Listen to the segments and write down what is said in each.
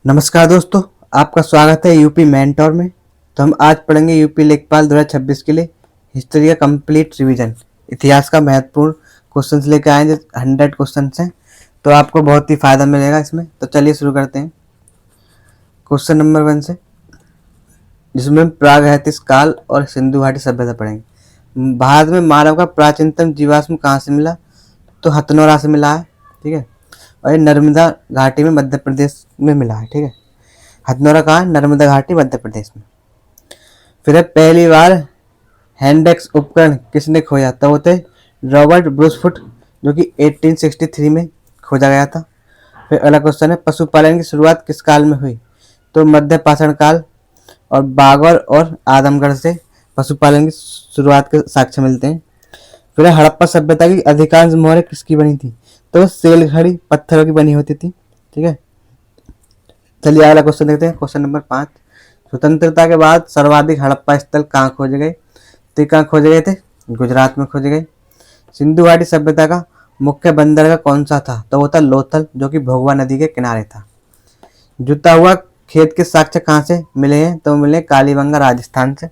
नमस्कार दोस्तों, आपका स्वागत है यूपी मेंटोर में। तो हम आज पढ़ेंगे यूपी लेखपाल 2026 के लिए हिस्ट्री का कंप्लीट रिवीजन। इतिहास का महत्वपूर्ण क्वेश्चंस लेकर आए, जो 100 क्वेश्चंस हैं, तो आपको बहुत ही फायदा मिलेगा इसमें। तो चलिए शुरू करते हैं क्वेश्चन नंबर 1 से, जिसमें हम प्रागैतिहासिक काल और सिंधु घाटी सभ्यता पढ़ेंगे। भारत में मानव का प्राचीनतम जीवाश्म कहाँ से मिला? तो हथनोरा से मिला है, ठीक है। और ये नर्मदा घाटी में मध्य प्रदेश में मिला है, ठीक है। हथनोरा कहाँ? नर्मदा घाटी मध्य प्रदेश में। फिर है, पहली बार हैंडेक्स उपकरण किसने खोजा? तो वो थे रॉबर्ट ब्रूसफुट, जो कि 1863 में खोजा गया था। फिर अगला क्वेश्चन है, पशुपालन की शुरुआत किस काल में हुई? तो मध्य पाषाण काल। और बागौर और आदमगढ़ से पशुपालन की शुरुआत के साक्ष्य मिलते हैं। फिर हड़प्पा सभ्यता की अधिकांश मोहरें किसकी बनी थी? तो सेल घड़ी पत्थरों की बनी होती थी, ठीक है। चलिए अगला क्वेश्चन देखते हैं, क्वेश्चन नंबर 5। स्वतंत्रता के बाद सर्वाधिक हड़प्पा स्थल कहाँ खोजे गए? तो कहाँ खोजे गए थे? गुजरात में खोजे गए। सिंधु घाटी सभ्यता का मुख्य बंदरगाह कौन सा था? तो वो था लोथल, जो कि भोगवा नदी के किनारे था। जुता हुआ खेत के साक्ष्य कहाँ से मिले हैं? तो मिले कालीबंगा, राजस्थान से।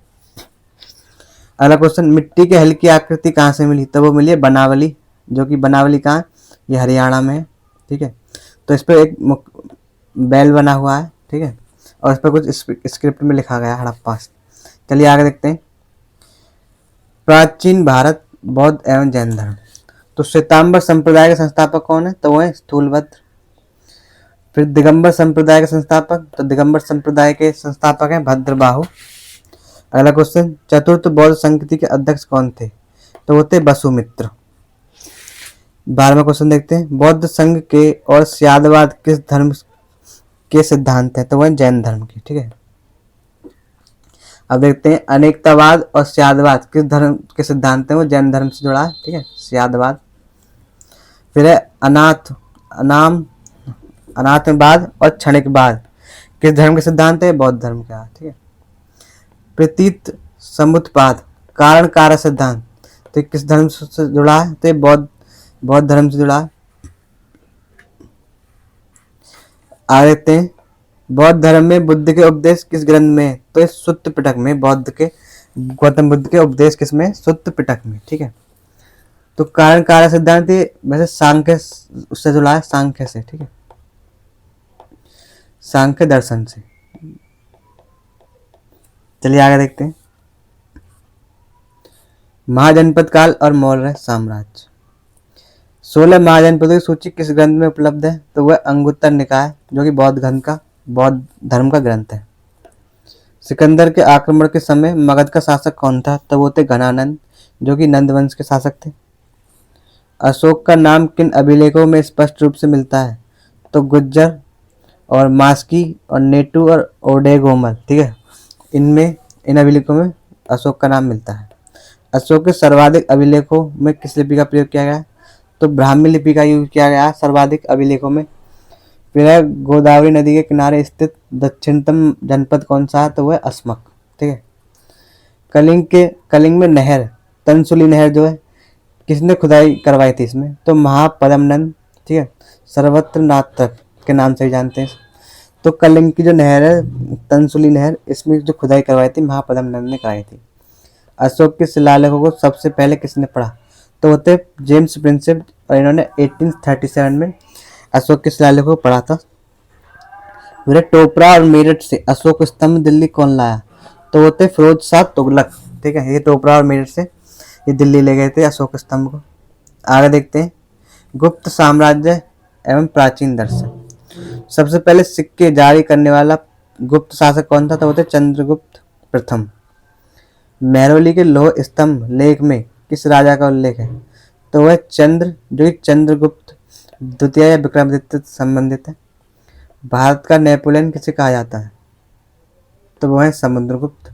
अगला क्वेश्चन, मिट्टी के हल की आकृति कहाँ से मिली? तो वो मिली है बनावली, जो कि बनावली कहाँ? ये हरियाणा में है, ठीक है। तो इस पर एक बैल बना हुआ है, ठीक है, और इस पर कुछ स्क्रिप्ट में लिखा गया है हड़प्पा। चलिए आगे देखते हैं, प्राचीन भारत, बौद्ध एवं जैन धर्म। तो श्वेतांबर संप्रदाय के संस्थापक कौन है? तो वो है स्थूलभद्र। फिर दिगंबर संप्रदाय के संस्थापक, तो दिगंबर संप्रदाय के संस्थापक हैं भद्रबाहु। अगला क्वेश्चन, चतुर्थ बौद्ध संस्कृति के अध्यक्ष कौन थे? तो वो थे वसुमित्र। 12वां क्वेश्चन देखते हैं, बौद्ध संघ के और स्यादवाद किस धर्म के सिद्धांत हैं? तो वह जैन धर्म के, ठीक है। अब देखते हैं, अनेकतावाद और स्यादवाद किस धर्म के सिद्धांत हैं? वो जैन धर्म से जुड़ा है, ठीक है, स्यादवाद। फिर है अनाथवाद और क्षणिकवाद किस धर्म के सिद्धांत है? बौद्ध धर्म का, ठीक है। प्रतीत समुत्पाद कारण कार्य सिद्धांत तो किस धर्म से जुड़ा है? तो बौद्ध धर्म से जुड़ा है। आगे देखते हैं, बौद्ध धर्म में बुद्ध के उपदेश किस ग्रंथ में? तो इस सुत्त पिटक में। गौतम बुद्ध के उपदेश किसमें? सुत्त पिटक में, ठीक है। तो कारण कार्य सिद्धांत वैसे सांख्य उससे जुड़ा है, सांख्य से, ठीक है, सांख्य दर्शन से। चलिए आगे देखते हैं, महाजनपद काल और मौर्य साम्राज्य। 16 महाजनपदों की सूची किस ग्रंथ में उपलब्ध है? तो वह अंगुत्तर निकाय, जो कि बौद्ध धर्म का ग्रंथ है। सिकंदर के आक्रमण के समय मगध का शासक कौन था? तो वो थे घनानंद, जो कि नंद वंश के शासक थे। अशोक का नाम किन अभिलेखों में स्पष्ट रूप से मिलता है? तो गुज्जर और मास्की और नेटू और ओडेगोमल, ठीक है, इन अभिलेखों में अशोक का नाम मिलता है। अशोक के सर्वाधिक अभिलेखों में किस लिपि का प्रयोग किया गया? तो ब्राह्मी लिपि का यूज किया गया सर्वाधिक अभिलेखों में। फिर है, गोदावरी नदी के किनारे स्थित दक्षिणतम जनपद कौन सा है? तो वह अस्मक, ठीक है। कलिंग में नहर, तंसुली नहर जो है, किसने खुदाई करवाई थी इसमें? तो महापद्मनंद, ठीक है, सर्वत्र नाथक के नाम से जानते हैं। तो कलिंग की जो नहर है, तंसुली नहर, इसमें जो खुदाई करवाई थी महापद्मनंद ने कराई थी। अशोक के शिलालेखों को सबसे पहले किसने पढ़ा? तो होते जेम्स प्रिंसेप, और इन्होंने 1837 में अशोक के शिलालेखों को पढ़ा था। फिर टोपरा और मेरठ से अशोक स्तंभ दिल्ली कौन लाया? तो होते फिरोज शाह तुगलक, ठीक है। ये टोपरा और मेरठ से ये दिल्ली ले गए थे अशोक स्तंभ को। आगे देखते हैं, गुप्त साम्राज्य एवं प्राचीन दर्शन। सबसे पहले सिक्के जारी करने वाला गुप्त शासक कौन था? तो होते चंद्रगुप्त प्रथम। मेहरौली के लौह स्तंभ लेख में किस राजा का उल्लेख है? तो वह चंद्र, जो चंद्रगुप्त द्वितीय या विक्रमादित्य से संबंधित है। भारत का नेपोलियन किसे कहा जाता है? तो वह है समुद्रगुप्त।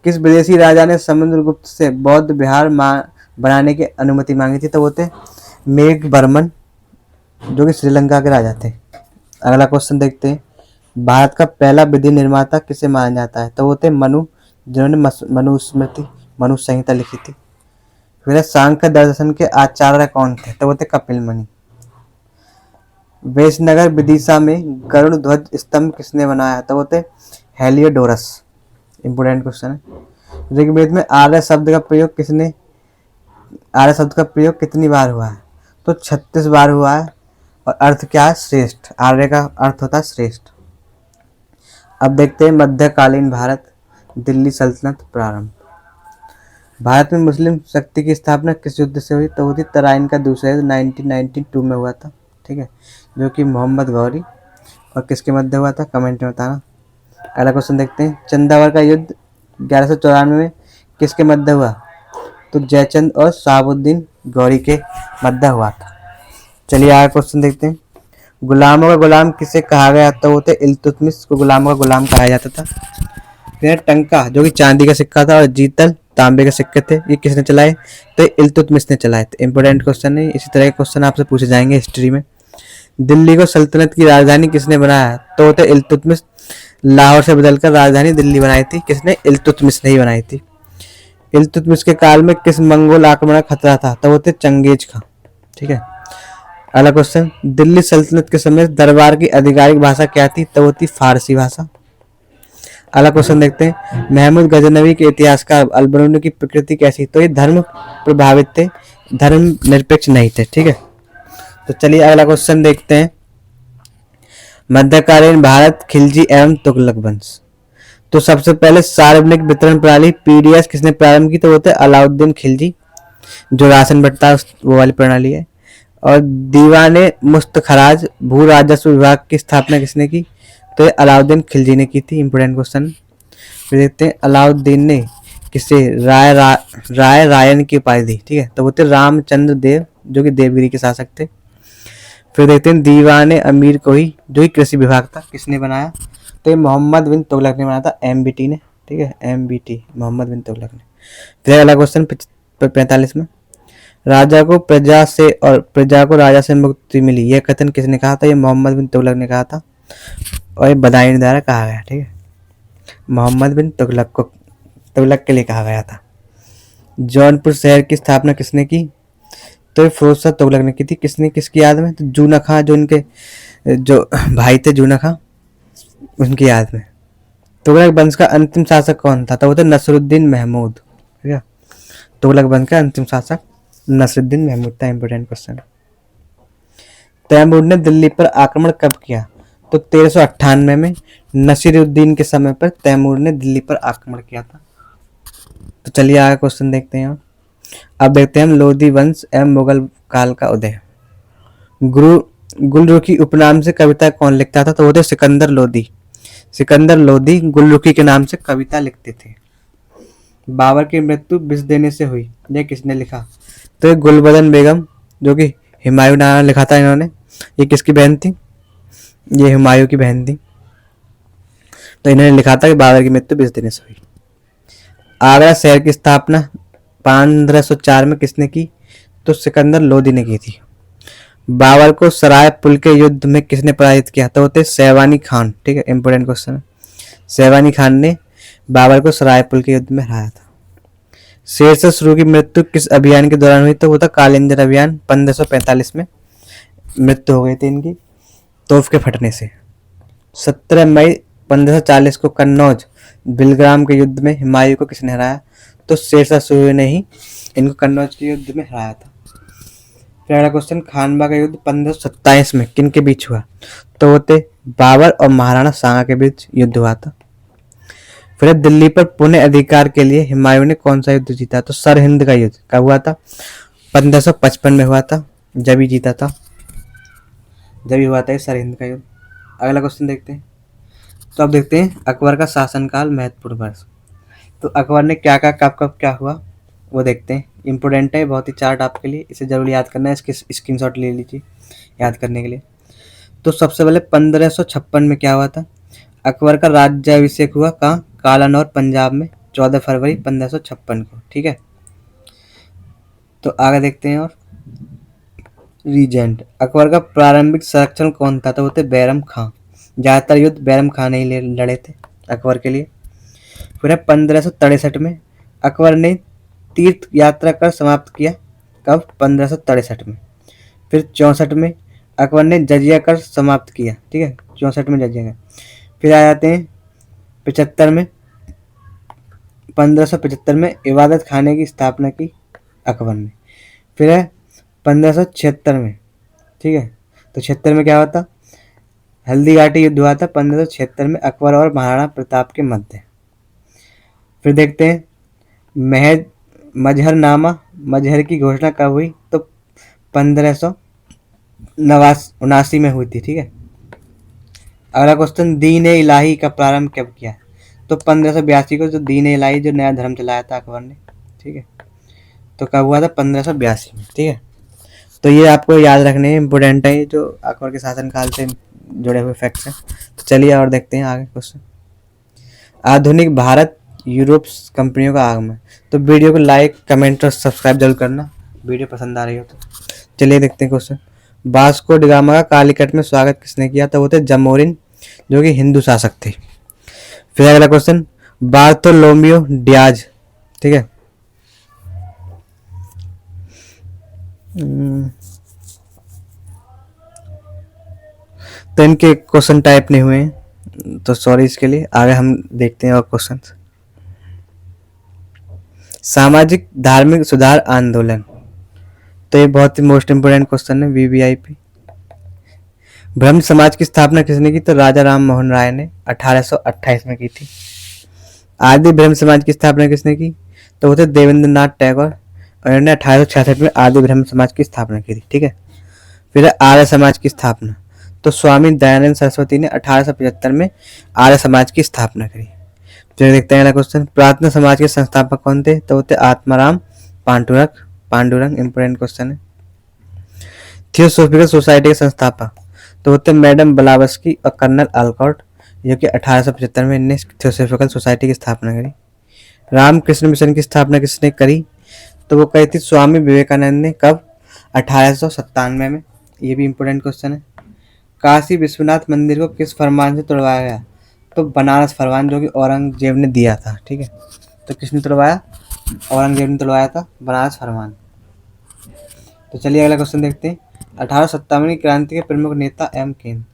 किस विदेशी राजा ने समुद्रगुप्त से बौद्ध विहार बनाने की अनुमति मांगी थी? तो वो थे मेघवर्मन, जो कि श्रीलंका के राजा थे। अगला क्वेश्चन देखते हैं, भारत का पहला विधि निर्माता किसे माना जाता है? तो वो थे मनु, जिन्होंने मनुस्मृति, मनु संहिता लिखी थी। फिर सांख्य दर्शन के आचार्य कौन थे? तो वो थे कपिल मुनि। वैशनगर विदिशा में गरुड़ ध्वज स्तंभ किसने बनाया? तो होते हेलियोडोरस। इंपोर्टेंट क्वेश्चन है। ऋग्वेद में आर्य शब्द का प्रयोग कितनी बार हुआ है? तो 36 बार हुआ है। और अर्थ क्या है? श्रेष्ठ। आर्य का अर्थ होता है श्रेष्ठ। अब देखते हैं मध्यकालीन भारत, दिल्ली सल्तनत प्रारंभ। भारत में मुस्लिम शक्ति की स्थापना किस युद्ध से हुई? तो वो थी तराइन का दूसरा युद्ध 1992 में हुआ था। ठीक है, जो कि मोहम्मद गौरी और किसके मध्य हुआ था? कमेंट में बताना। अगला क्वेश्चन देखते हैं। चंदावर का युद्ध 1194 में किसके मध्य हुआ? तो जयचंद और शहाबुद्दीन गौरी के मध्य हुआ था। चलिए आगे क्वेश्चन देखते हैं। गुलामों का गुलाम किसे कहा गया? तो वो थे इल्तुतमिश को गुलामों का गुलाम कहा जाता था। फिर टंका जो कि चांदी का सिक्का था और जीतल तांबे के सिक्के थे, ये किसने चलाए? तो इल्तुतमिश ने चलाए थे। इंपोर्टेंट क्वेश्चन है। इसी तरह के क्वेश्चन आपसे पूछे जाएंगे हिस्ट्री में। दिल्ली को सल्तनत की राजधानी किसने बनाया? तो वो थे इल्तुतमिश। लाहौर से बदलकर राजधानी दिल्ली बनाई थी किसने? इल्तुतमिश ने ही बनाई थी। इल्तुतमिश के काल में किस मंगोल आक्रमण का खतरा था? तो वो थे चंगेज खां। ठीक है, अगला क्वेश्चन। दिल्ली सल्तनत के समय दरबार की आधिकारिक भाषा क्या थी? तो वो थी फारसी भाषा। अगला क्वेश्चन देखते हैं। महमूद गजनवी के इतिहासकार अलबरूनी की प्रकृति कैसी? तो ये धर्म प्रभावित थे, धर्म निरपेक्ष नहीं थे। ठीक है, तो चलिए अगला क्वेश्चन देखते हैं। मध्यकालीन भारत, खिलजी एवं तुगलक वंश। तो सबसे पहले सार्वजनिक वितरण प्रणाली पीडीएस किसने प्रारंभ की? तो वो थे अलाउद्दीन खिलजी। जो राशन बंटता है वो वाली प्रणाली है। और दीवाने मुस्तखराज भू राजस्व विभाग की स्थापना किसने की? तो अलाउद्दीन खिलजी ने की थी। Important question. फिर देखते हैं अलाउद्दीन ने किसे राय रायन की उपाधि दी? ठीक है, तो वो थे रामचंद्र देव जो कि देवगिरी के शासक थे। फिर देखते हैं दीवाने अमीर कोही जो कि कृषि विभाग था, किसने बनाया? तो ये मोहम्मद बिन तुगलक ने बनाया था, एमबीटी ने। ठीक है, एमबीटी मोहम्मद बिन तुगलक ने। फिर अगला क्वेश्चन 45 में। राजा को प्रजा से और प्रजा को राजा से मुक्ति मिली, यह कथन किसने कहा था? ये मोहम्मद बिन तुगलक ने कहा था और ये बदायूं द्वारा कहा गया। ठीक है, मोहम्मद बिन तुगलक के लिए कहा गया था। जौनपुर शहर की स्थापना किसने की? तो ये फिरोज शाह तुगलक ने की थी। किसने? किसकी याद में? तो जूना खां जो इनके जो भाई थे जूना खां, उनकी याद में। तुगलक वंश का अंतिम शासक कौन था? तो वो थे नसरुद्दीन महमूद। ठीक है, तुगलक वंश का अंतिम शासक नसरुद्दीन महमूद था। Important question. तैमूर ने दिल्ली पर आक्रमण कब किया? तो 1398 में नसीरुद्दीन के समय पर तैमूर ने दिल्ली पर आक्रमण किया था। तो चलिए आगे क्वेश्चन देखते हैं। अब देखते हैं हम लोधी वंश एवं मुगल काल का उदय। गुलरुखी उपनाम से कविता कौन लिखता था? तो वो थे सिकंदर लोधी। सिकंदर लोधी गुलरुखी के नाम से कविता लिखते थे। बाबर की मृत्यु विष देने से हुई, यह किसने लिखा? तो ये गुलबदन बेगम जो कि हुमायूं नामा लिखा था इन्होंने। ये किसकी बहन थी? ये हुमायूं की बहन थी। तो इन्होंने लिखा था कि बाबर की मृत्यु विष देने से हुई। आगरा शहर की स्थापना 1504 में किसने की? तो सिकंदर लोधी ने की थी। बाबर को सराय पुल के युद्ध में किसने पराजित किया? तो होते सैवानी खान। ठीक है, इंपोर्टेंट क्वेश्चन है। सैवानी खान ने बाबर को सराय पुल के युद्ध में हराया था। शेरशाह शुरू की मृत्यु किस अभियान के दौरान हुई? तो वो था कालिंजर अभियान। 1545 में मृत्यु हो गई थी इनकी तोफ के फटने से। 17 मई 1540 को कन्नौज बिलग्राम के युद्ध में हुमायूं को किसने हराया? तो शेरशाह सूरी ने ही इनको कन्नौज के युद्ध में हराया था। फिर अगला क्वेश्चन। खानवा का युद्ध 1527 में किन के बीच हुआ? तो वो थे बाबर और महाराणा सांगा के बीच युद्ध हुआ था। फिर दिल्ली पर पुनः अधिकार के लिए हुमायूं ने कौन सा युद्ध जीता? तो सरहिंद का युद्ध कब हुआ था? 1555 में हुआ था, जब ही जीता था, जब ही हुआ था सरहिंद का युद्ध। अगला क्वेश्चन देखते हैं। तो अब देखते हैं अकबर का शासनकाल महत्वपूर्ण वर्ष। तो अकबर ने क्या क्या कब कब क्या हुआ वो देखते हैं। इंपोर्टेंट है बहुत ही चार्ट आपके लिए, इसे जरूर याद करना है। इसके स्क्रीनशॉट ले लीजिए याद करने के लिए। तो सबसे पहले 1556 में क्या हुआ था? अकबर का राज्याभिषेक हुआ कहाँ? कालानौर पंजाब में 14 फरवरी 1556 को। ठीक है, तो आगे देखते हैं। और रीजेंट अकबर का प्रारंभिक संरक्षण कौन था? तो वो थे बैरम खां। ज़्यादातर युद्ध बैरम खां ने ही लड़े थे अकबर के लिए। फिर 1563 में अकबर ने तीर्थ यात्रा कर समाप्त किया। कब? 1563 में। फिर 64 में अकबर ने जजिया कर समाप्त किया, ठीक है, 64 में जजिया कर। फिर आ जाते हैं 75 में, 1575 में इबादत खाने की स्थापना की अकबर ने। फिर है 1576 में, ठीक है, तो 76 में क्या हुआ था, हल्दी घाटी युद्ध हुआ था 1576 में अकबर और महाराणा प्रताप के मध्य। फिर देखते हैं महज मजहरनामा, मजहर की घोषणा कब हुई, तो 1579 में हुई थी, ठीक है। अगला क्वेश्चन, दीन ए इलाही का प्रारंभ कब किया, तो 1582 को जो दीन ए इलाही जो नया धर्म चलाया था अकबर ने, ठीक है, तो कब हुआ था 1582 में, ठीक है। तो ये आपको याद रखने हैं, इम्पोर्टेंट है, जो अकबर के शासनकाल से जुड़े हुए फैक्ट्स हैं। तो चलिए और देखते हैं आगे क्वेश्चन। आधुनिक भारत यूरोप कंपनियों का आगमन। तो वीडियो को लाइक कमेंट और सब्सक्राइब जरूर करना, वीडियो पसंद आ रही हो तो। चलिए देखते हैं क्वेश्चन। वास्को डी गामा का कालीकट में स्वागत किसने किया, तो वो थे जमोरिन, जो कि हिंदू शासक थे। फिर अगला क्वेश्चन, बार्थोलोमियो डियाज, ठीक है, तो इनके क्वेश्चन टाइप नहीं हुए हैं, तो सॉरी इसके लिए। आगे हम देखते हैं और क्वेश्चन। सामाजिक धार्मिक सुधार आंदोलन, तो ये बहुत ही मोस्ट इंपोर्टेंट क्वेश्चन है, वीवीआईपी। ब्रह्म समाज की स्थापना किसने की, तो राजा राम मोहन राय ने 1828 में की थी। आदि ब्रह्म समाज की स्थापना किसने की, तो वो थे देवेंद्र नाथ टैगोर, और इन्होंने 1866 में आदि ब्रह्म समाज की स्थापना की थी, ठीक है। फिर आर्य समाज की स्थापना, तो स्वामी दयानंद सरस्वती ने 1875 में आर्य समाज की स्थापना करी। फिर देखते हैं अगला क्वेश्चन, प्रार्थना समाज के संस्थापक कौन थे, तो वो थे आत्माराम पांडुरंग, इंपोर्टेंट क्वेश्चन है। थियोसॉफिकल सोसाइटी के संस्थापक, तो वो थे मैडम ब्लावस्की और कर्नल अल्कॉट, जो कि 1875 में इनने थियोसॉफिकल सोसाइटी की स्थापना करी। रामकृष्ण मिशन की स्थापना किसने करी, तो वो कही थी स्वामी विवेकानंद ने, कब, 1897 में। ये भी इंपोर्टेंट क्वेश्चन है। काशी विश्वनाथ मंदिर को किस फरमान से तोड़वाया गया, तो बनारस फरमान, जो कि औरंगजेब ने दिया था, ठीक है। तो किसने तोड़वाया, औरंगजेब ने तोड़वाया था बनारस फरमान। तो चलिए अगला क्वेश्चन देखते हैं। 1857 की क्रांति के प्रमुख नेता एम केन,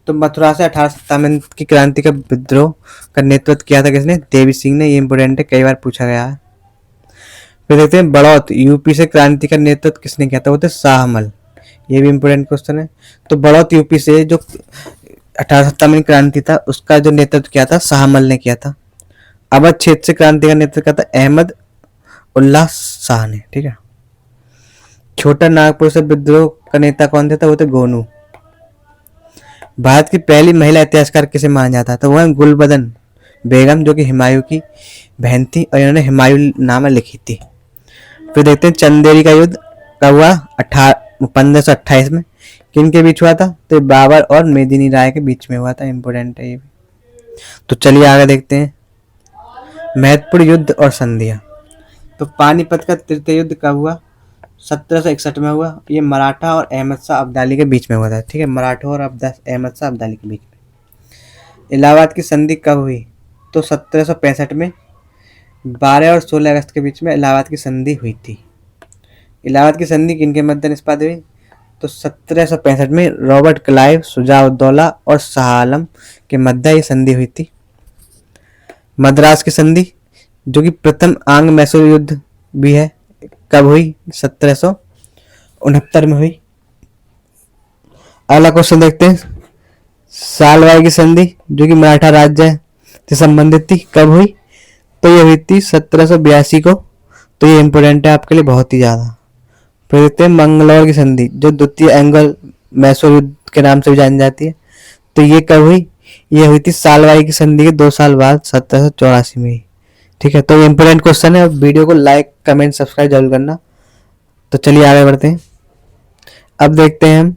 तो मथुरा से 1857 की क्रांति का विद्रोह का नेतृत्व किया था किसने, देवी सिंह ने। ये इंपोर्टेंट है, कई बार पूछा गया है। फिर देखते हैं बड़ौत, यूपी से क्रांति का नेतृत्व किसने किया था, वो थे शाहमल। ये भी इंपोर्टेंट क्वेश्चन है। तो बड़ौत यूपी से जो 1857 क्रांति था उसका जो नेतृत्व किया था शाहमल ने किया था। अवध क्षेत्र से क्रांति का नेतृत्व किया था अहमद उल्लाह शाह ने, ठीक है। छोटा नागपुर से विद्रोह का नेता कौन था, वो थे गोनू। भारत की पहली महिला इतिहासकार किसे माना जाता है, तो वह गुलबदन बेगम, जो कि हुमायूं की बहन थी, और इन्होंने हुमायूं नामा लिखी थी। फिर देखते हैं चंदेरी का युद्ध कब हुआ, 1528 में। किन के बीच हुआ था, तो बाबर और मेदिनी राय के बीच में हुआ था, इंपोर्टेंट है ये भी। तो चलिए आगे देखते हैं महत्वपूर्ण युद्ध और संधियां। तो पानीपत का तृतीय युद्ध कब हुआ, 1761 में हुआ। ये मराठा और अहमद शाह अब्दाली के बीच में हुआ था, ठीक है, मराठा और अहमद शाह अब्दाली के बीच में। इलाहाबाद की संधि कब हुई, तो 1765 में। 12 और 16 अगस्त के बीच में इलाहाबाद की संधि हुई थी। इलाहाबाद की संधि किनके मध्य निष्पादित हुई, तो 1765 में रॉबर्ट क्लाइव, शुजाउद्दौला और शाह आलम के मध्य ये संधि हुई थी। मद्रास की संधि, जो कि प्रथम आंग्ल मैसूर युद्ध भी है, कब हुई, 1769 में हुई। अगला क्वेश्चन देखते हैं सालवाई की संधि, जो कि मराठा राज्य से संबंधित थी, कब हुई, तो ये हुई थी 1782 को। तो ये इंपोर्टेंट है आपके लिए बहुत ही ज्यादा। फिर देखते हैं मंगलौर की संधि, जो द्वितीय एंग्लो मैसूर युद्ध के नाम से भी जानी जाती है, तो ये कब हुई, ये हुई थी सालवाई की संधि के 2 साल बाद 1784 में ही, ठीक है। तो ये इंपोर्टेंट क्वेश्चन है। वीडियो को लाइक कमेंट सब्सक्राइब जरूर करना। तो चलिए आगे बढ़ते हैं। अब देखते हैं हम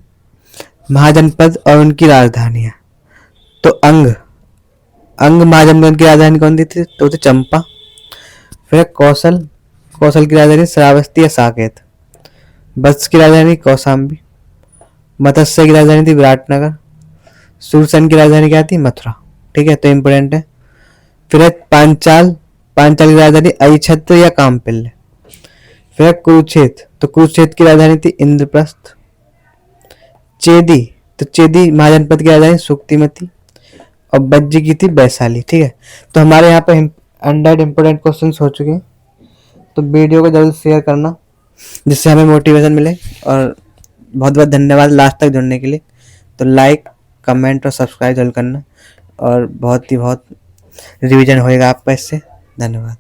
महाजनपद और उनकी राजधानियां। तो अंग महाजनपद की राजधानी कौन सी थी, तो चंपा। फिर कौशल की राजधानी श्रावस्ती या साकेत। वत्स की राजधानी कौशाम्बी। मत्स्य की राजधानी थी विराटनगर। सुरसन की राजधानी क्या थी, मथुरा, ठीक है। तो इंपोर्टेंट है। फिर पांचाल की राजधानी अहिछत्र या कामपिल्य। फिर कुरुक्षेत्र, तो कुरुक्षेत्र की राजधानी थी इंद्रप्रस्थ। चेदी, तो चेदी महाजनपद की राजधानी सुक्तिमती, और बज्जी की थी वैशाली। ठीक है, तो हमारे यहाँ पे 100 इंपोर्टेंट क्वेश्चन हो चुके हैं। तो वीडियो को जरूर शेयर करना जिससे हमें मोटिवेशन मिले, और बहुत बहुत धन्यवाद लास्ट तक जुड़ने के लिए। तो लाइक, कमेंट और सब्सक्राइब जरूर करना, और बहुत ही बहुत रिवीजन होएगा आपका इससे। धन्यवाद।